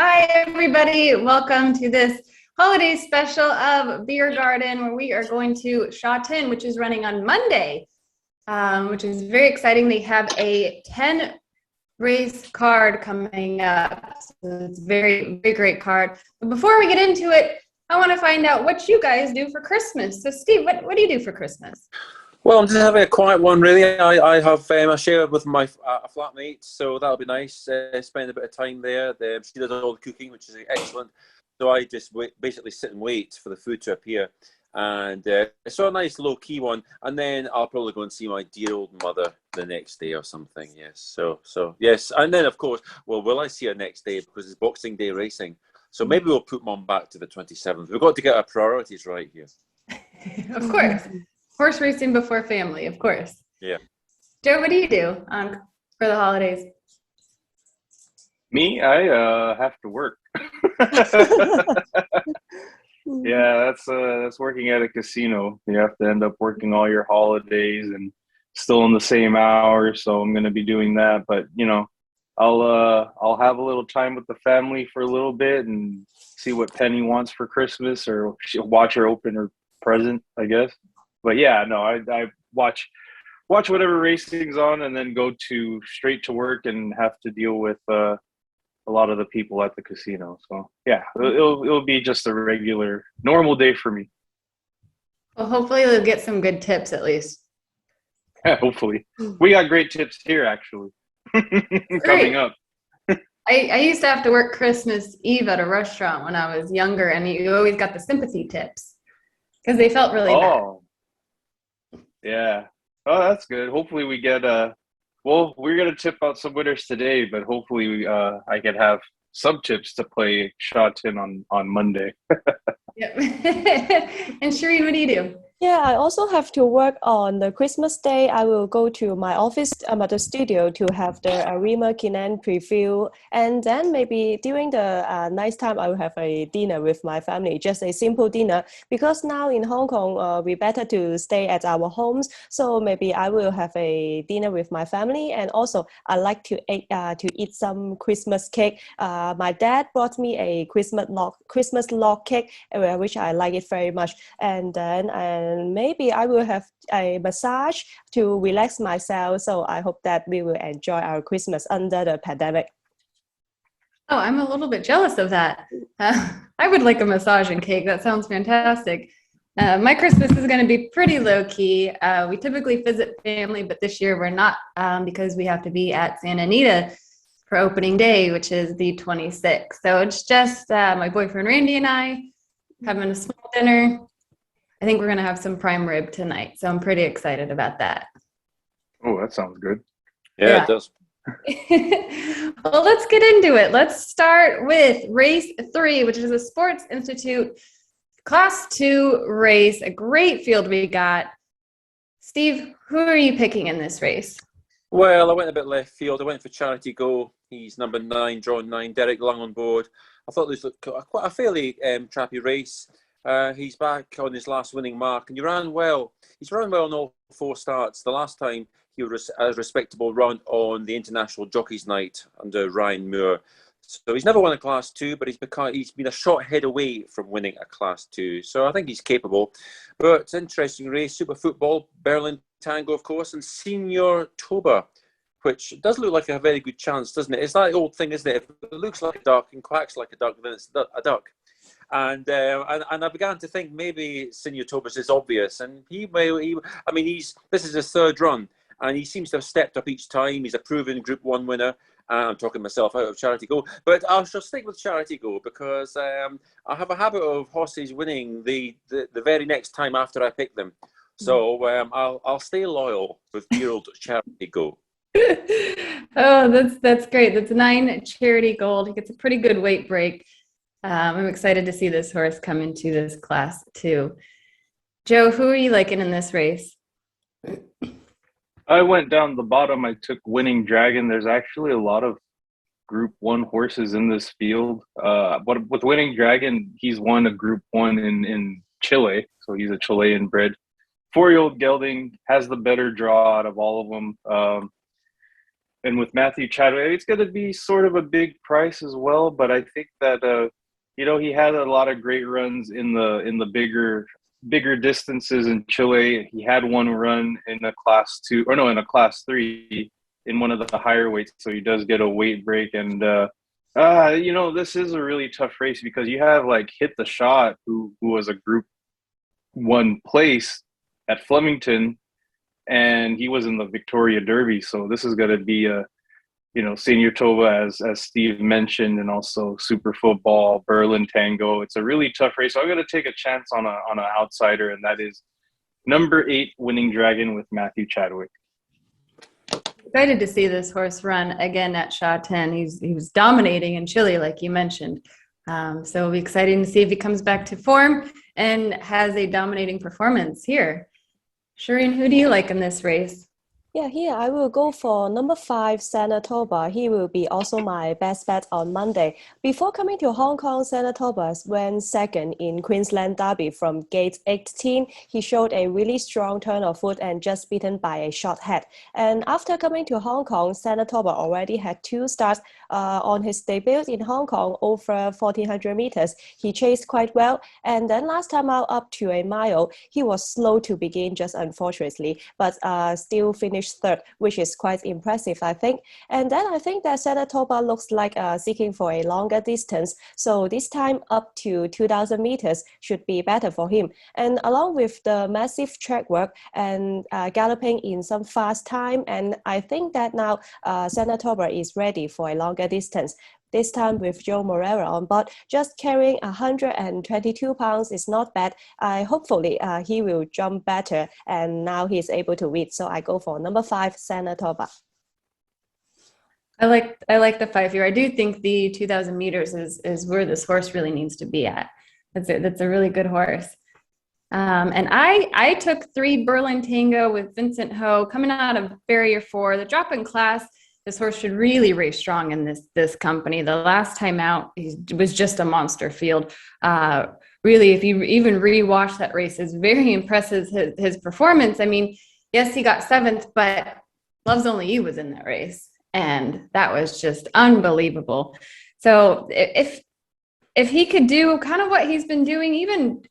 Hi, everybody. Welcome to this holiday special of Beer Garden, where we are going to Sha Tin, which is running on Monday, which is very exciting. They have a 10 race card coming up. So it's a very, very great card. But before we get into it, I want to find out what you guys do for Christmas. So, Steve, what do you do for Christmas? Well, I'm just having a quiet one, really. I have I share with my flatmate, so that'll be nice. Spend a bit of time there. She does all the cooking, which is excellent. So I just basically sit and wait for the food to appear, and it's a nice low key one. And then I'll probably go and see my dear old mother the next day or something. Yes. So yes, and then of course, well, will I see her next day because it's Boxing Day racing? So maybe we'll put Mom back to the 27th. We've got to get our priorities right here. Of course. Horse racing before family, of course. Yeah. Joe, what do you do for the holidays? Me, I have to work. Yeah, that's working at a casino. You have to end up working all your holidays and still in the same hours. So I'm going to be doing that. But I'll have a little time with the family for a little bit and see what Penny wants for Christmas, or she'll watch her open her present, I guess. But yeah, no, I watch whatever racing's on and then go straight to work and have to deal with a lot of the people at the casino. So yeah, it'll be just a regular normal day for me. Well, hopefully you'll get some good tips at least. Yeah, hopefully. We got great tips here actually. Coming up. I used to have to work Christmas Eve at a restaurant when I was younger, and you always got the sympathy tips because they felt really bad. Yeah. Oh, that's good. Hopefully we get well, we're gonna tip out some winners today, but hopefully I can have some tips to play Sha Tin on Monday. Yep. And Charene, what do you do? Yeah, I also have to work on the Christmas day. I will go to my office, at the studio to have the Arima Kinan preview. And then maybe during the nice time, I will have a dinner with my family, just a simple dinner. Because now in Hong Kong, we better to stay at our homes. So maybe I will have a dinner with my family. And also, I like to eat some Christmas cake. My dad brought me a Christmas log cake, which I like it very much. And then maybe I will have a massage to relax myself. So I hope that we will enjoy our Christmas under the pandemic. Oh, I'm a little bit jealous of that. I would like a massage and cake. That sounds fantastic. My Christmas is going to be pretty low key. We typically visit family, but this year we're not because we have to be at Santa Anita for opening day, which is the 26th. So it's just my boyfriend Randy and I having a small dinner. I think we're going to have some prime rib tonight, so I'm pretty excited about that. Oh, that sounds good. Yeah, it does. Well, let's get into it. Let's start with race 3, which is a Sports Institute Class 2 race. A great field we got. Steve, who are you picking in this race? Well, I went a bit left field. I went for Charity Go. He's number 9, drawn 9. Derek Lung on board. I thought this looked quite a fairly trappy race. He's back on his last winning mark, and he ran well. He's run well in all 4 starts. The last time he was a respectable run on the International Jockeys Night under Ryan Moore. So he's never won a Class 2, but he's been a short head away from winning a Class 2. So I think he's capable. But it's an interesting race. Super Football, Berlin Tango, of course, and Senior Toba, which does look like a very good chance, doesn't it? It's that old thing, isn't it? If it looks like a duck and quacks like a duck, then it's a duck. And I began to think maybe Senior Tobas is obvious, and this is his 3rd run, and he seems to have stepped up each time. He's a proven Group 1 winner. I'm talking myself out of Charity Go, but I shall stick with Charity Go because I have a habit of horses winning the very next time after I pick them. So I'll stay loyal with dear old Charity Go. Oh, that's great. That's 9 Charity Gold. He gets a pretty good weight break. I'm excited to see this horse come into this class too. Joe, who are you liking in this race? I went down the bottom. I took Winning Dragon. There's actually a lot of Group 1 horses in this field. But with Winning Dragon, he's won a Group 1 in Chile. So he's a Chilean bred. 4-year-old gelding, has the better draw out of all of them. with Matthew Chadwick, it's going to be sort of a big price as well. But I think that he had a lot of great runs in the bigger distances in Chile. He had one run in a class 2, or no, in a class 3 in one of the higher weights. So he does get a weight break. And this is a really tough race because you have like Hit the Shot, who was a Group 1 place at Flemington, and he was in the Victoria Derby. So this is going to be Senior Toba, as Steve mentioned, and also Super Football, Berlin Tango. It's a really tough race. So I'm going to take a chance on an outsider, and that is number 8, Winning Dragon with Matthew Chadwick. Excited to see this horse run again at Sha Tin. He was dominating in Chile, like you mentioned. So it'll be exciting to see if he comes back to form and has a dominating performance here. Charene, who do you like in this race? Yeah, here I will go for number 5, Sanatoba. He will be also my best bet on Monday. Before coming to Hong Kong, Sanatoba went second in Queensland Derby from gate 18. He showed a really strong turn of foot and just beaten by a short head. And after coming to Hong Kong, Sanatoba already had 2 starts on his debut in Hong Kong over 1400 meters. He chased quite well. And then last time out up to a mile, he was slow to begin, just unfortunately, but still finished 3rd, which is quite impressive, I think. And then I think that Sanatoba looks like seeking for a longer distance. So this time up to 2000 meters should be better for him. And along with the massive track work and galloping in some fast time, and I think that now Sanatoba is ready for a longer distance. This time with Joe Morera on board, just carrying 122 pounds is not bad. Hopefully he will jump better, and now he's able to win. So I go for number 5, Sanatoba. I like the 5 here. I do think the 2000 meters is where this horse really needs to be at. That's a really good horse. And I took 3, Berlin Tango with Vincent Ho coming out of barrier 4. The drop in class, this horse should really race strong in this company. The last time out, it was just a monster field. Really, if you even rewatch that race, it's very impressive, his performance. I mean, yes, he got 7th, but Love's Only You was in that race, and that was just unbelievable. So if he could do kind of what he's been doing, even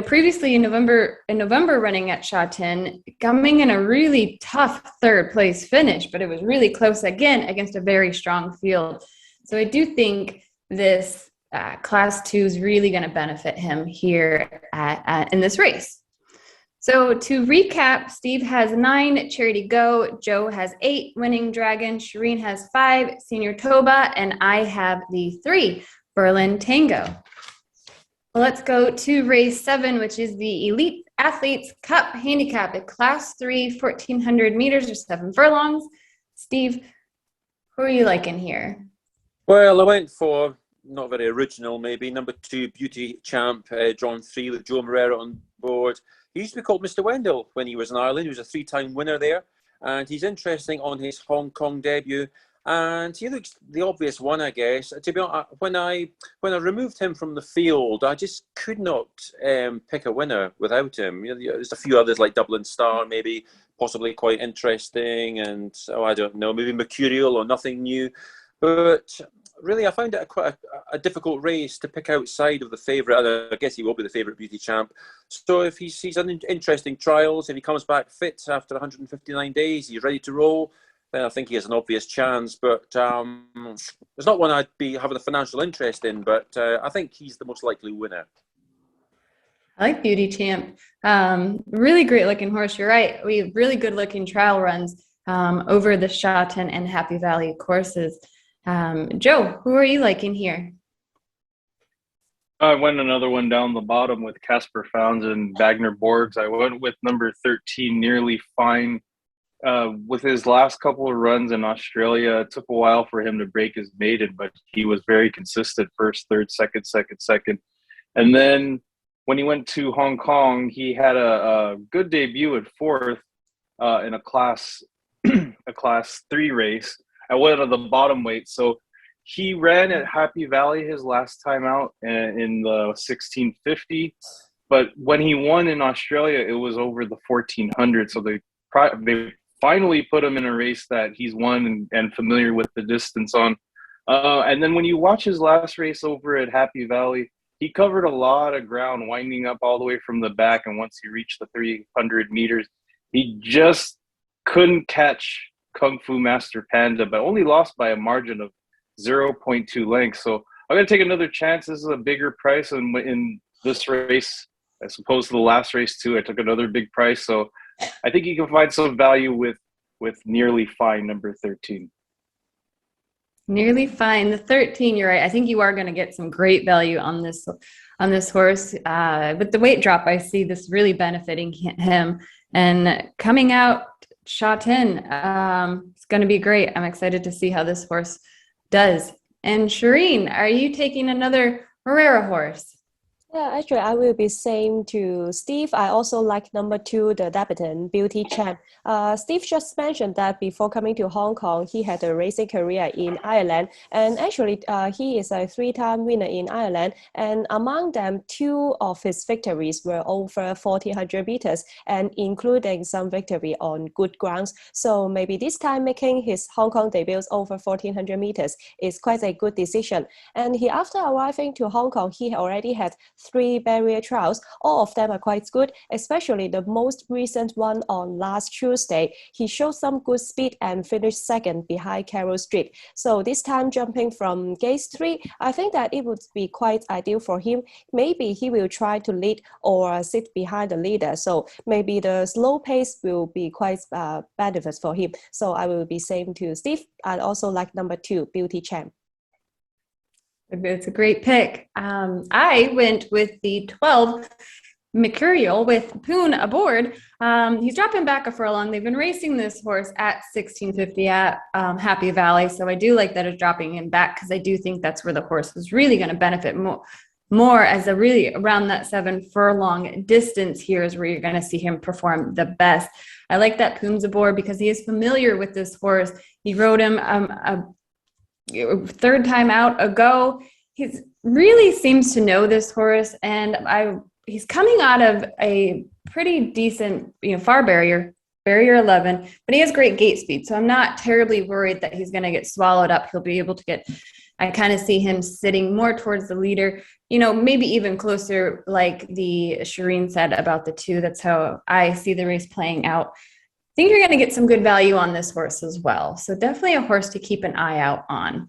previously in November running at Sha Tin, coming in a really tough 3rd place finish, but it was really close again against a very strong field. So I do think this class 2 is really going to benefit him here in this race. So to recap, Steve has 9, Charity Go. Joe has 8, Winning Dragon. Charene has 5, Senior Toba. And I have the 3, Berlin Tango. Well, let's go to race 7, which is the Elite Athletes Cup Handicap at Class 3, 1400 meters or 7 furlongs. Steve, who are you liking here? Well, I went for, not very original maybe, number 2, Beauty Champ, drawn 3 with Joe Morera on board. He used to be called Mr. Wendell when he was in Ireland. He was a 3-time winner there. And he's interesting on his Hong Kong debut. And he looks the obvious one, I guess. To be honest, when I removed him from the field, I just could not pick a winner without him. There's a few others like Dublin Star, maybe possibly quite interesting, and I don't know, maybe Mercurial or Nothing New. But really, I found it quite a difficult race to pick outside of the favourite. I guess he will be the favourite Beauty Champ. So if he's an interesting trials, if he comes back fit after 159 days, he's ready to roll, then I think he has an obvious chance. But it's not one I'd be having a financial interest in, but I think he's the most likely winner. I like Beauty Champ. Really great looking horse. You're right. We have really good looking trial runs over the Sha Tin and Happy Valley courses. Joe, who are you liking here? I went another one down the bottom with Casper Founds and Wagner Borgs. I went with number 13, Nearly Fine. With his last couple of runs in Australia, it took a while for him to break his maiden, but he was very consistent, first, third, second. And then when he went to Hong Kong, he had a good debut at 4th in a class 3 race at one of the bottom weights. So he ran at Happy Valley his last time out in the 1650, but when he won in Australia, it was over the 1400. So they finally put him in a race that he's won and familiar with the distance on. And then when you watch his last race over at Happy Valley, he covered a lot of ground, winding up all the way from the back. And once he reached the 300 meters, he just couldn't catch Kung Fu Master Panda, but only lost by a margin of 0.2 lengths. So I'm going to take another chance. This is a bigger price in this race as opposed to the last race too. I took another big price. So I think you can find some value with Nearly Fine, number 13. Nearly Fine, the 13. You're right. I think you are going to get some great value on this horse. With the weight drop, I see this really benefiting him. And coming out, Sha Tin, it's going to be great. I'm excited to see how this horse does. And Charene, are you taking another Herrera horse? Yeah, actually, I will be same to Steve. I also like number 2, the debutant, Beauty Champ. Steve just mentioned that before coming to Hong Kong, he had a racing career in Ireland. And actually, he is a 3-time winner in Ireland. And among them, 2 of his victories were over 1,400 meters, and including some victory on good grounds. So maybe this time making his Hong Kong debuts over 1,400 meters is quite a good decision. And after arriving to Hong Kong, he already had 3 barrier trials. All of them are quite good, especially the most recent one on last Tuesday. He showed some good speed and finished second behind Carroll Street. So this time jumping from gate 3, I think that it would be quite ideal for him. Maybe he will try to lead or sit behind the leader. So maybe the slow pace will be quite benefits for him. So I will be same to Steve. I'd also like number 2, Beauty Champ. It's a great pick. I went with the 12 Mercurial with Poon aboard. He's dropping back a furlong. They've been racing this horse at 1650 at Happy Valley. So I do like that it's dropping him back because I do think that's where the horse is really going to benefit more as a really around that 7 furlong distance here is where you're going to see him perform the best. I like that Poon's aboard because he is familiar with this horse. He rode him a 3rd time out ago. He really seems to know this horse, and he's coming out of a pretty decent, far barrier 11, but he has great gate speed. So I'm not terribly worried that he's going to get swallowed up. He'll be able to I kind of see him sitting more towards the leader, maybe even closer, like the Charene said about the 2. That's how I see the race playing out. I think you're going to get some good value on this horse as well. So definitely a horse to keep an eye out on.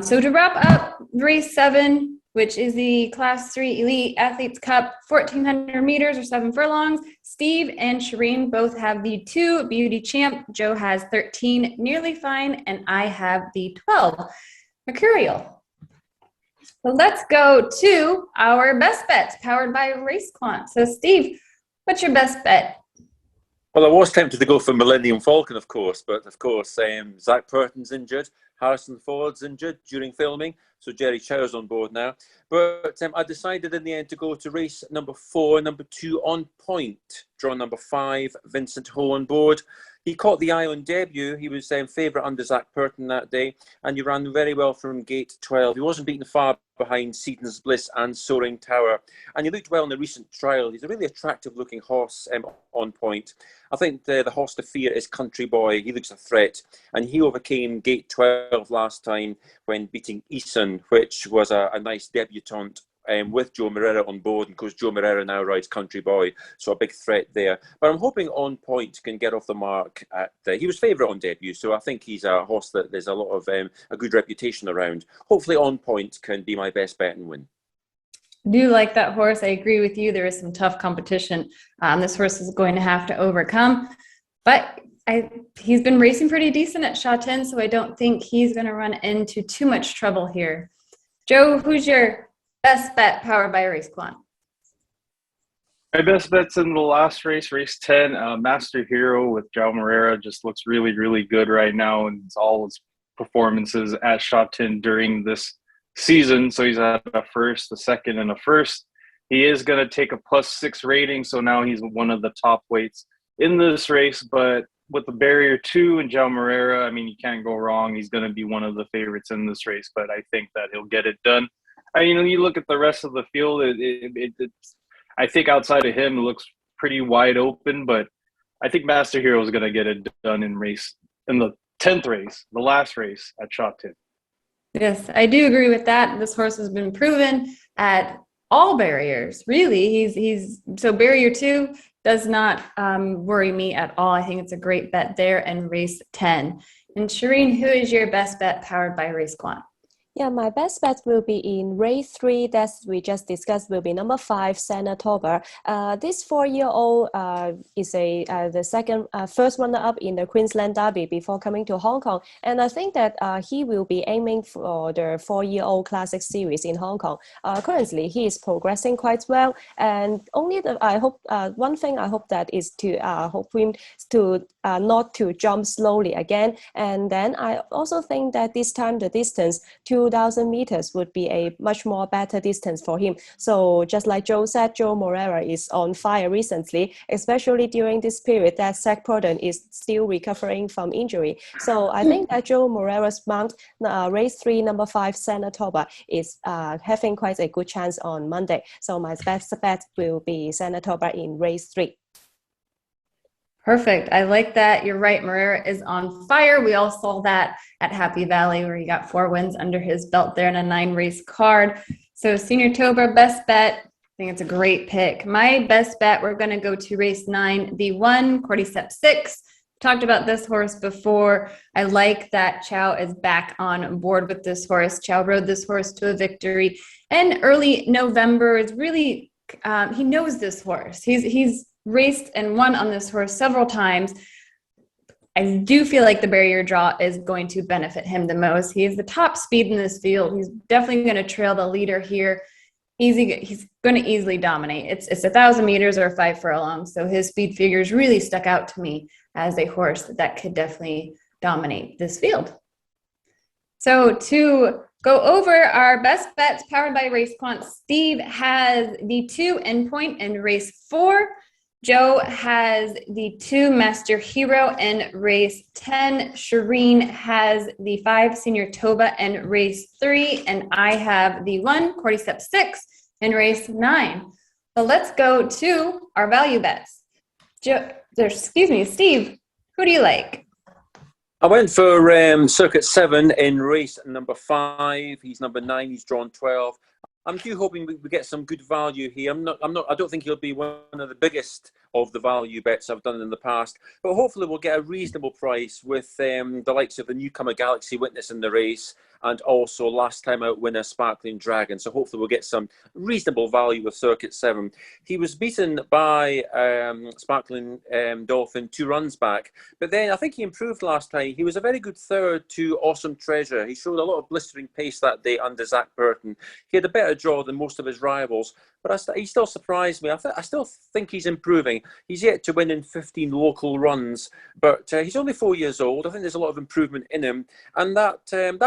So to wrap up race 7, which is the Class 3 Elite Athletes Cup, 1,400 meters or 7 furlongs. Steve and Charene both have the 2 Beauty Champ. Joe has 13 Nearly Fine, and I have the 12 Mercurial. So let's go to our best bets powered by Racequant. So Steve, what's your best bet? Well, I was tempted to go for Millennium Falcon, of course, but of course, Zach Purton's injured, Harrison Ford's injured during filming, so Jerry Chow's on board now. But I decided in the end to go to race number 4, number 2 On Point, draw number 5, Vincent Ho on board. He caught the eye on debut. He was favourite under Zach Purton that day, and he ran very well from gate 12. He wasn't beaten far behind Seaton's Bliss and Soaring Tower, and he looked well in the recent trial. He's a really attractive-looking horse, On Point. I think the horse to fear is Country Boy. He looks a threat, and he overcame gate 12 last time when beating Eason, which was a nice debutante. With Joe Moreira on board, and of course Joe Moreira now rides Country Boy, so a big threat there. But I'm hoping On Point can get off the mark. He was favourite on debut, so I think he's a horse that there's a lot of a good reputation around. Hopefully On Point can be my best bet and win. I do like that horse. I agree with you. There is some tough competition this horse is going to have to overcome, but he's been racing pretty decent at Sha Tin, so I don't think he's going to run into too much trouble here. Joe, who's your best bet powered by Racequant? My best bet's in the last race, race 10. Master Hero with Joe Moreira just looks really, really good right now, and it's all his performances at Sha Tin during this season. So he's at a 1st, a 2nd, and a 1st. He is going to take a +6 rating, so now he's one of the top weights in this race. But with the barrier 2 and Joe Moreira, I mean, you can't go wrong. He's going to be one of the favorites in this race, but I think that he'll get it done. You look at the rest of the field, I think outside of him, it looks pretty wide open, but I think Master Hero is going to get it done in the 10th race, the last race at Sha Tin. Yes, I do agree with that. This horse has been proven at all barriers. Really, he's so barrier 2 does not worry me at all. I think it's a great bet there and race 10. And Charene, who is your best bet powered by Racequant? Yeah, my best bet will be in race 3 that we just discussed, will be number 5, Senatoba. This 4-year-old is the first runner-up in the Queensland Derby before coming to Hong Kong. And I think that he will be aiming for the 4-year-old Classic Series in Hong Kong. Currently, he is progressing quite well. And only one thing I hope that is to hope him to not to jump slowly again. And then I also think that this time the distance, 2,000 meters, would be a much more better distance for him. So just like Joe said, Joe Morera is on fire recently, especially during this period that Zach Purden is still recovering from injury. So I think that Joe Morera's mount, race 3, number 5, Senatoba, is having quite a good chance on Monday. So my best bet will be Senatoba in race 3. Perfect. I like that. You're right. Morera is on fire. We all saw that at Happy Valley where he got 4 wins under his belt there in a 9-race card. So Senior Toba, best bet. I think it's a great pick. My best bet, we're going to go to race 9, the 1, Cordyceps 6. Talked about this horse before. I like that Chow is back on board with this horse. Chow rode this horse to a victory. And early November is really, he knows this horse. He's raced and won on this horse several times. I do feel like the barrier draw is going to benefit him the most. He is the top speed in this field. He's definitely going to trail the leader here. He's going to easily dominate. It's 1,000 meters or 5 furlongs. So his speed figures really stuck out to me as a horse that could definitely dominate this field. So to go over our best bets powered by Racequant, Steve has the 2 Endpoint in race 4. Joe has the 2 Master Hero in race 10. Charene has the 5 Senior Toba in race 3. And I have the 1 Cordyceps 6 in race 9. But let's go to our value bets. Steve, who do you like? I went for Circuit 7 in race number 5. He's number 9. He's drawn 12. I'm hoping we get some good value here. I don't think he'll be one of the biggest of the value bets I've done in the past, but hopefully we'll get a reasonable price with the likes of the newcomer Galaxy Witness in the race, and also last time out winner Sparkling Dragon. So hopefully we'll get some reasonable value with Circuit 7. He was beaten by Sparkling Dolphin 2 runs back, but then I think he improved last time. He was a very good third to Awesome Treasure. He showed a lot of blistering pace that day under Zach Burton. He had a better draw than most of his rivals, but he still surprised me. I still think he's improving. He's yet to win in 15 local runs, but he's only 4 years old. I think there's a lot of improvement in him, and that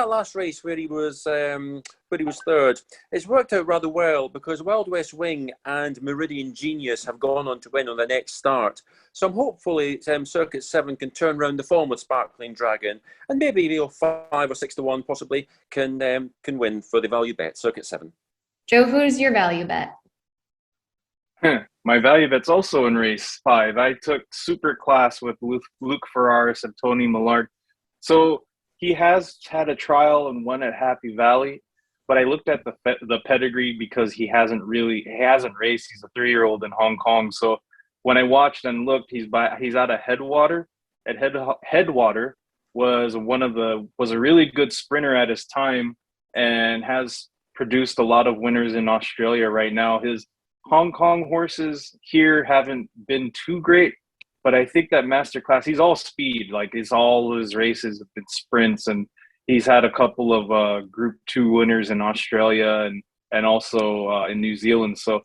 last race where he was third, it's worked out rather well because Wild West Wing and Meridian Genius have gone on to win on the next start. So I'm hopefully Circuit 7 can turn around the form with Sparkling Dragon, and maybe 5 or 6 to 1 possibly can win for the value bet. Circuit 7. Joe, who's your value bet? My value bet's also in race 5. I took Super Class with Luke Ferraris and Tony Millard. So he has had a trial and won at Happy Valley, but I looked at the pedigree because he hasn't raced. He's a 3-year-old in Hong Kong. So when I watched and looked, he's out of Headwater. Headwater was a really good sprinter at his time and has produced a lot of winners in Australia right now. His Hong Kong horses here haven't been too great, but I think that Masterclass, he's all speed. Like all his races have been sprints, and he's had a couple of Group 2 winners in Australia and also in New Zealand. So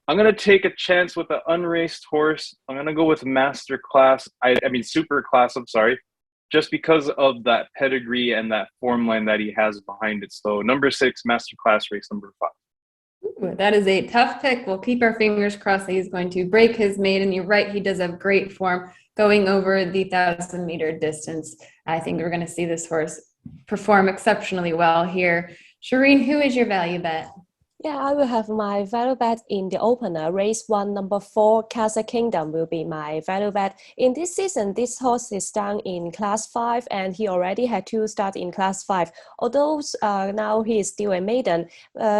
I'm going to take a chance with an unraced horse. I'm going to go with Masterclass. I mean Super Class, I'm sorry, just because of that pedigree and that form line that he has behind it. So number 6, Masterclass, race number 5. Ooh, that is a tough pick. We'll keep our fingers crossed that he's going to break his maiden. You're right, he does have great form going over the 1,000-meter distance. I think we're going to see this horse perform exceptionally well here. Charene, who is your value bet? Yeah, I will have my value bet in the opener. Race 1, number 4, Casa Kingdom will be my value bet. In this season, this horse is down in Class 5 and he already had 2 starts in Class 5. Although now he is still a maiden,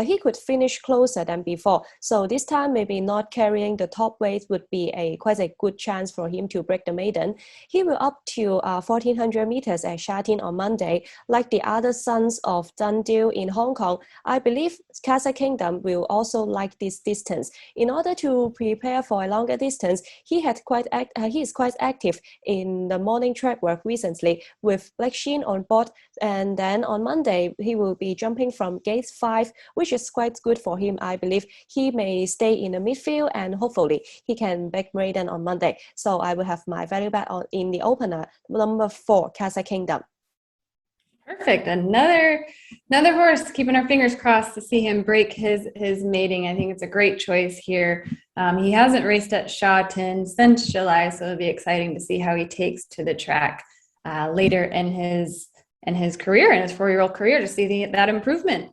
he could finish closer than before. So this time, maybe not carrying the top weight would be quite a good chance for him to break the maiden. He will up to 1400 meters at Sha Tin on Monday. Like the other sons of Dundee in Hong Kong, I believe Casa Kingdom will also like this distance. In order to prepare for a longer distance, he is quite active in the morning track work recently with Black Sheen on board. And then on Monday, he will be jumping from gate 5, which is quite good for him. I believe he may stay in the midfield and hopefully he can break maiden on Monday. So I will have my value bet in the opener, number 4, Casa Kingdom. Perfect. Another horse, keeping our fingers crossed to see him break his mating. I think it's a great choice here. He hasn't raced at Sha Tin since July, so it'll be exciting to see how he takes to the track later in his career, in his 4-year-old career, to see that improvement.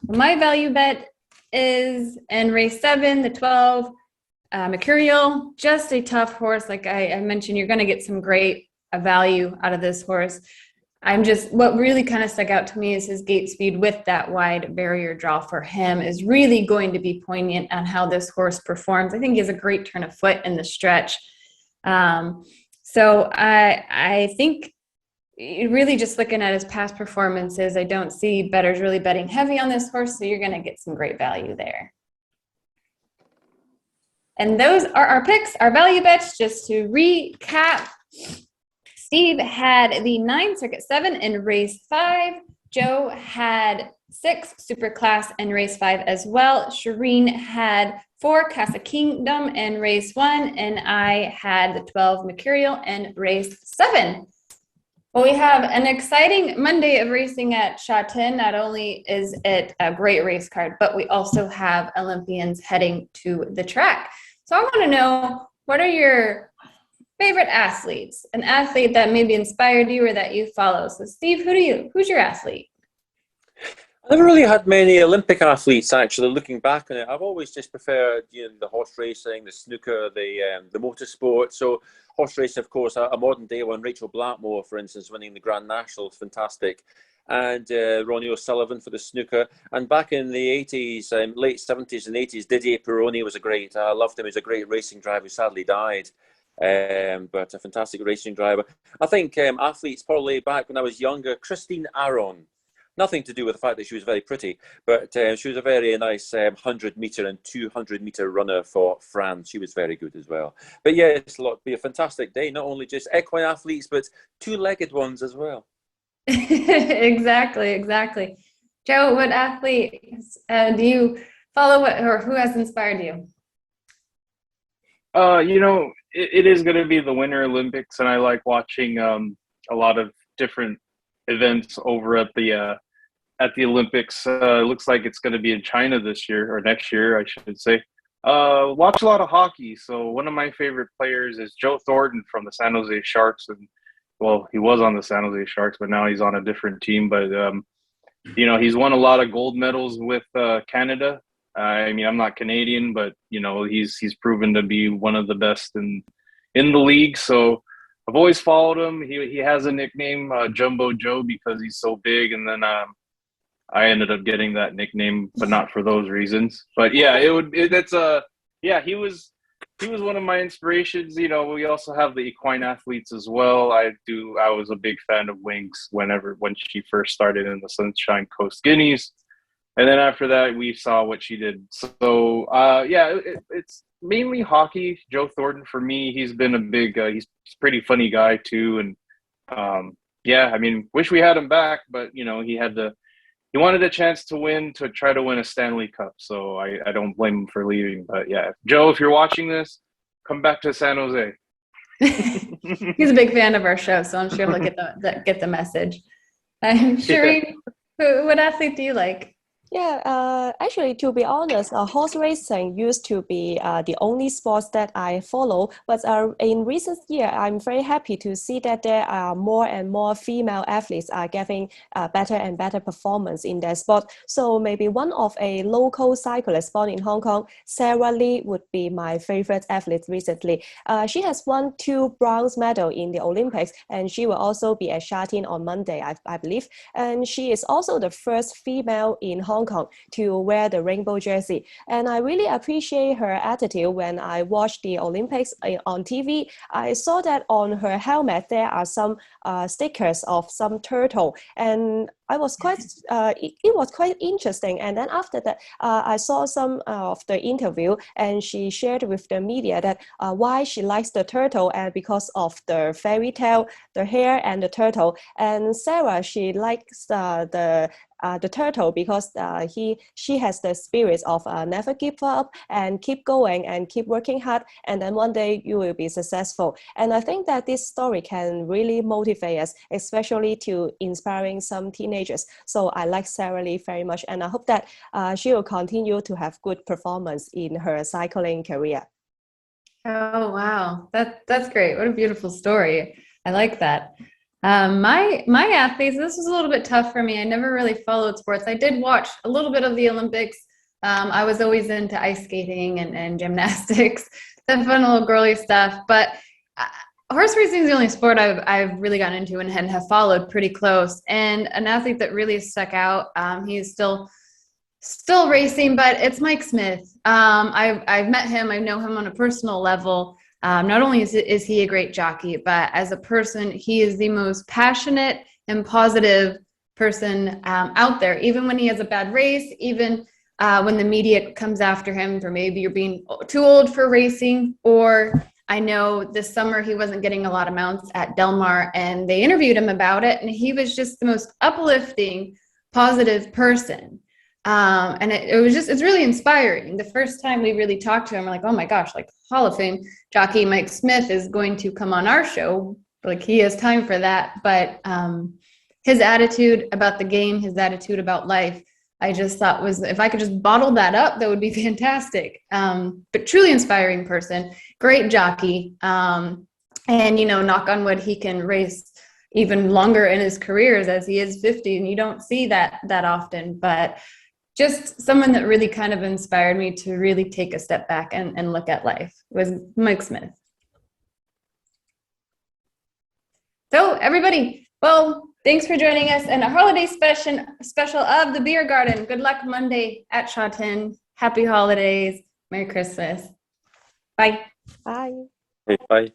My value bet is in race 7, the 12, Mercurial. Just a tough horse. Like I mentioned, you're going to get some great value out of this horse. What really kind of stuck out to me is his gate speed with that wide barrier draw for him is really going to be poignant on how this horse performs. I think he has a great turn of foot in the stretch. So I think really just looking at his past performances, I don't see bettors really betting heavy on this horse. So you're going to get some great value there. And those are our picks, our value bets. Just to recap, Steve had the 9 Circuit 7 in race 5. Joe had 6 Superclass in race 5 as well. Charene had 4 Casa Kingdom in race 1, and I had the 12 Mercurial in race 7. Well, we have an exciting Monday of racing at Sha Tin. Not only is it a great race card, but we also have Olympians heading to the track. So I want to know, what are your favorite athletes? An athlete that maybe inspired you or that you follow. So Steve, who's your athlete? I never really had many Olympic athletes, actually, looking back on it. I've always just preferred, the horse racing, the snooker, the motorsport. So horse racing, of course, a modern day one. Rachel Blackmore, for instance, winning the Grand National, fantastic. And Ronnie O'Sullivan for the snooker. And back in the 80s, late 70s and 80s, Didier Pironi was I loved him. He was a great racing driver who sadly died. But a fantastic racing driver. I think athletes probably back when I was younger, Christine Aron. Nothing to do with the fact that she was very pretty, but she was a very nice 100-meter and 200-meter runner for France. She was very good as well. But yeah, it'll be a fantastic day. Not only just equine athletes, but 2-legged ones as well. Exactly. Joe, what athlete do you follow, or who has inspired you? It is going to be the Winter Olympics, and I like watching a lot of different events over at the Olympics. It looks like it's going to be in China this year, or next year, I should say. Watch a lot of hockey. So one of my favorite players is Joe Thornton from the San Jose Sharks, and well, he was on the San Jose Sharks, but now he's on a different team. But he's won a lot of gold medals with Canada. I mean, I'm not Canadian, but he's proven to be one of the best in the league. So I've always followed him. He has a nickname, Jumbo Joe, because he's so big. And then I ended up getting that nickname, but not for those reasons. But yeah, he was one of my inspirations. We also have the equine athletes as well. I was a big fan of Winx when she first started in the Sunshine Coast Guineas. And then after that, we saw what she did. So, it's mainly hockey. Joe Thornton, for me, he's been he's a pretty funny guy too. And wish we had him back, but, he wanted a chance to try to win a Stanley Cup. So I don't blame him for leaving. But yeah, Joe, if you're watching this, come back to San Jose. He's a big fan of our show, so I'm sure he'll get the message. Charene, what athlete do you like? Yeah, actually, to be honest, horse racing used to be the only sports that I follow. But in recent year, I'm very happy to see that there are more and more female athletes are getting better and better performance in their sport. So maybe one of a local cyclist born in Hong Kong, Sara Lee, would be my favorite athlete recently. She has won 2 bronze medals in the Olympics, and she will also be at Sha Tin on Monday, I believe. And she is also the first female in Hong Kong to wear the rainbow jersey. And I really appreciate her attitude when I watched the Olympics on TV. I saw that on her helmet, there are some stickers of some turtle. And I was quite, it was quite interesting. And then after that, I saw some of the interview, and she shared with the media that why she likes the turtle, and because of the fairy tale, the hair and the turtle. And Sara, she likes the turtle because she has the spirit of never give up and keep going and keep working hard, and then one day you will be successful. And I think that this story can really motivate us, especially to inspiring some teenagers. So I like Sara Lee very much, and I hope that she will continue to have good performance in her cycling career. Oh, wow. That's great. What a beautiful story. I like that. My athletes, this was a little bit tough for me. I never really followed sports. I did watch a little bit of the Olympics. I was always into ice skating and gymnastics, the fun little girly stuff. But horse racing is the only sport I've really gotten into and have followed pretty close. And an athlete that really stuck out, he's still racing, but it's Mike Smith. I've met him. I know him on a personal level. Not only is he a great jockey, but as a person, he is the most passionate and positive person out there. Even when he has a bad race, even when the media comes after him for maybe you're being too old for racing, or I know this summer he wasn't getting a lot of mounts at Del Mar, and they interviewed him about it, and he was just the most uplifting, positive person. And it's really inspiring. The first time we really talked to him, we're like, oh my gosh, like Hall of Fame jockey Mike Smith is going to come on our show. Like, he has time for that. But his attitude about the game, his attitude about life, I just thought was, if I could just bottle that up, that would be fantastic. But truly inspiring person, great jockey. And, knock on wood, he can race even longer in his careers, as he is 50, and you don't see that often. But just someone that really kind of inspired me to really take a step back and look at life was Mike Smith. So everybody, well, thanks for joining us in a holiday special of the Beer Garden. Good luck Monday at Sha Tin. Happy holidays. Merry Christmas. Bye. Bye. Bye.